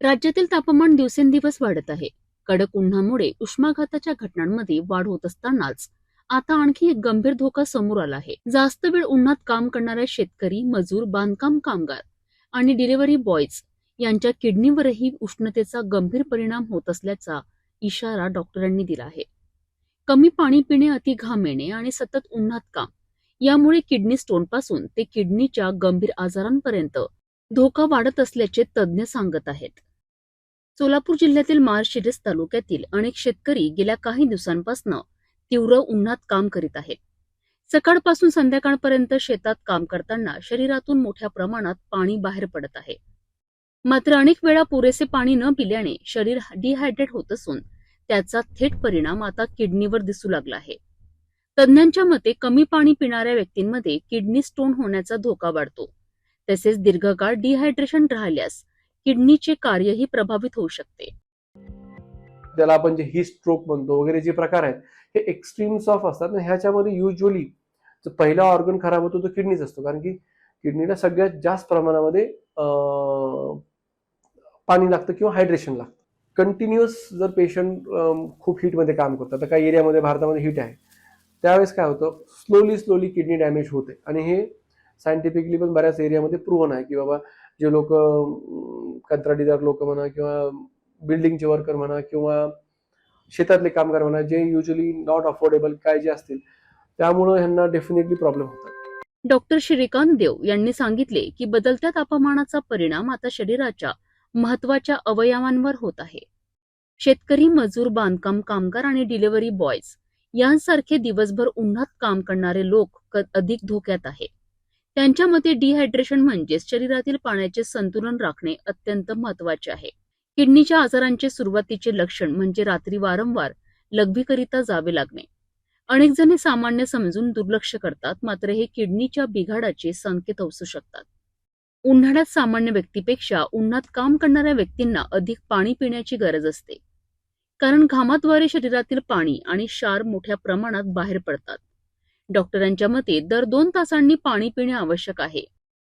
राज्यातील तापमान दिवसेंदिवस वाढत आहे. कडक उन्हामुळे उष्माघाताच्या घटनांमध्ये वाढ होत असतानाच आता आणखी एक गंभीर धोका समोर आला आहे. जास्त वेळ उन्हात काम करणारे शेतकरी, मजूर, बांधकाम कामगार आणि डिलिव्हरी बॉयज यांच्या किडनीवरही उष्णतेचा गंभीर परिणाम होत असल्याचा इशारा डॉक्टरांनी दिला आहे. कमी पाणी पिणे, अति घाम येणे आणि सतत उन्हात काम यामुळे किडनी स्टोनपासून ते किडनीच्या गंभीर आजारांपर्यंत धोका वाढत असल्याचे तज्ज्ञ सांगत आहेत. सोलापूर जिल्ह्यातील माळशिरस तालुक्यातील अनेक शेतकरी गेल्या काही दिवसांपासून तीव्र उन्हात काम करीत आहेत. सकाळपासून संध्याकाळपर्यंत शेतात काम करताना शरीरातून मोठ्या प्रमाणात पाणी बाहेर पडत आहे. मात्र अनेक वेळा पुरेसे पाणी न पिल्याने शरीर डिहायड्रेट होत असून त्याचा थेट परिणाम आता किडनीवर दिसू लागला आहे. तज्ज्ञांच्या मते कमी पाणी पिणाऱ्या व्यक्तींमध्ये किडनी स्टोन होण्याचा धोका वाढतो. तसेच दीर्घकाळ डिहायड्रेशन राहिल्यास किडनीचे कार्यही प्रभावित होऊ शकते. त्याला आपण जे ही स्ट्रोक म्हणतो वगैरे जे प्रकार आहेत हे एक्स्ट्रीम्स ऑफ असतात ना. ह्याच्यामध्ये युजली जो पहिला ऑर्गन खराब होतो तो किडनीच असतो, कारण की किडनीला सगळ्यात जास्त प्रमाणामध्ये पाणी लागतं किंवा हायड्रेशन लागतं. कंटिन्युअस जर पेशंट खूप हीटमध्ये काम करतात, तर काही एरियामध्ये भारतामध्ये हीट आहे, त्यावेळेस काय होतं, स्लोली किडनी डॅमेज होते. आणि हे सायंटिफिकली पण बऱ्याच एरियामध्ये प्रूव्हन आहे की बाबा जे लोक कंत्राटीदार लोक म्हणा किंवा बिल्डिंगचे वर्कर म्हणा किंवा शेतातले कामगार म्हणा, जे युजली नॉट अफोर्डेबल काय जे असतील, त्यामुळे ह्यांना डेफिनेटली प्रॉब्लेम होतात. डॉक्टर श्रीकांत देव यांनी सांगितले की बदलत्या तापमानाचा परिणाम आता शरीराच्या महत्वाच्या अवयवांवर होत आहे. शेतकरी, मजूर, बांधकाम कामगार आणि डिलिव्हरी बॉयज यांसारखे दिवसभर उन्हात काम करणारे लोक अधिक धोक्यात आहे. त्यांच्या मते डिहायड्रेशन म्हणजेच शरीरातील पाण्याचे संतुलन राखणे अत्यंत महत्वाचे आहे. किडनीच्या आजारांचे सुरुवातीचे लक्षण म्हणजे रात्री वारंवार लघवीकरिता जावे लागणे. अनेक जण सामान्य समजून दुर्लक्ष करतात, मात्र हे किडनीच्या बिघाडाचे संकेत असू शकतात. उन्हाळ्यात सामान्य व्यक्तीपेक्षा उन्हात काम करणाऱ्या व्यक्तींना अधिक पाणी पिण्याची गरज असते, कारण घामाद्वारे शरीरातील पाणी आणि क्षार मोठ्या प्रमाणात बाहेर पडतात. डॉक्टरांच्या मते दर 2 तासांनी पाणी पिणे आवश्यक आहे.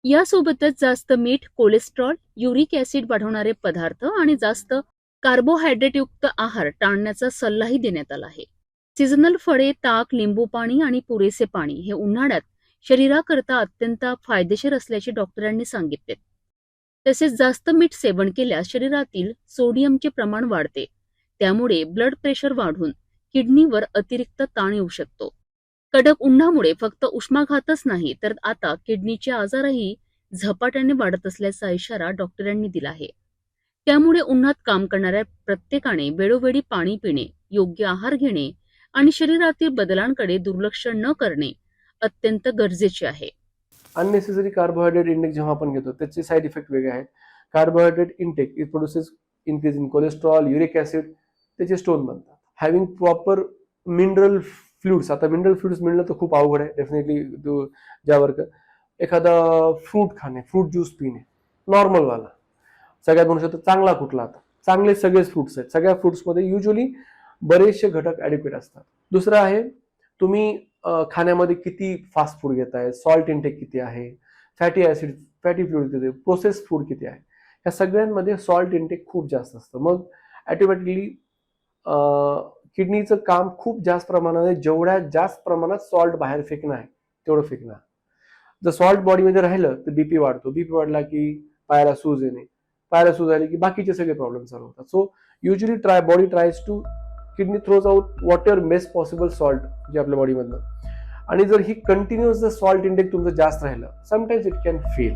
यासोबतच जास्त मीठ, कोलेस्ट्रॉल, युरिक ऍसिड वाढवणारे पदार्थ आणि जास्त कार्बोहायड्रेट युक्त आहार टाळण्याचा सल्लाही देण्यात आला आहे. सीझनल फळे, ताक, लिंबू पाणी आणि पुरेसे पाणी हे उन्हाळ्यात शरीराकरता अत्यंत फायदेशीर असल्याचे डॉक्टरांनी सांगितले. तसेच जास्त मीठ सेवन केल्यास शरीरातील सोडियमचे प्रमाण वाढते, त्यामुळे ब्लड प्रेशर वाढून किडनीवर अतिरिक्त ताण येऊ शकतो. कडक उन्हामुळे फक्त उष्माघातच नाही, तर आता किडनीचे आजारही झपाट्याने वाढत असल्याचा इशारा डॉक्टरांनी दिला आहे. त्यामुळे उन्हात काम करणाऱ्या प्रत्येकाने वेळोवेळी पाणी पिणे, योग्य आहार घेणे आणि शरीरातील बदलांकडे दुर्लक्ष न करणे अत्यंत गरजेचे आहे. अननेसेसरी कार्बोहायड्रेट इंटेक जेव्हा आपण घेतो त्याचे साईड इफेक्ट वेगळे आहेत. Carbohydrate intake it produces increase in cholesterol, uric acid, त्याचे स्टोन बनतात. हॅव्हिंग प्रॉपर मिनरल फ्लुइड्स, आता मिनरल फ्लुइड्स मिळणं तर खूप अवघड आहे डेफिनेटली. ज्यावर एखादा फ्रूट खाणे, फ्रूट ज्यूस पिणे, नॉर्मल वाला सगळ्यात म्हणू शकतो. चांगला कुठला, आता चांगले सगळेच फ्रुट्स आहेत, सगळ्या फ्रुट्समध्ये युजली बरेचसे घटक ॲडिक्वेट असतात. दुसरं आहे, तुम्ही खाण्यामध्ये किती फास्ट फूड घेताय, सॉल्ट इंटेक किती आहे, फॅटी ऍसिड, फॅटी फ्लुइड किती, प्रोसेस फूड किती आहे, या सगळ्यांमध्ये सॉल्ट इंटेक खूप जास्त असतं. मग ऑटोमॅटिकली किडनीचं काम खूप जास्त प्रमाणाने, जेवढ्या जास्त प्रमाणात सॉल्ट बाहेर फेकणं आहे तेवढं फेकणं. जर सॉल्ट बॉडीमध्ये राहिलं तर बीपी वाढतो, बीपी वाढला की पायाला सूज येणे, पायाला सूज आली की बाकीचे सगळे प्रॉब्लेम चालू होतात. So usually body tries to, kidney throws out whatever best possible salt जे आपल्या बॉडीमधनं. आणि जर ही कंटिन्युअस जर सॉल्ट इंटेक तुमचं जास्त राहिलं, समटाइम्स इट कॅन फेल.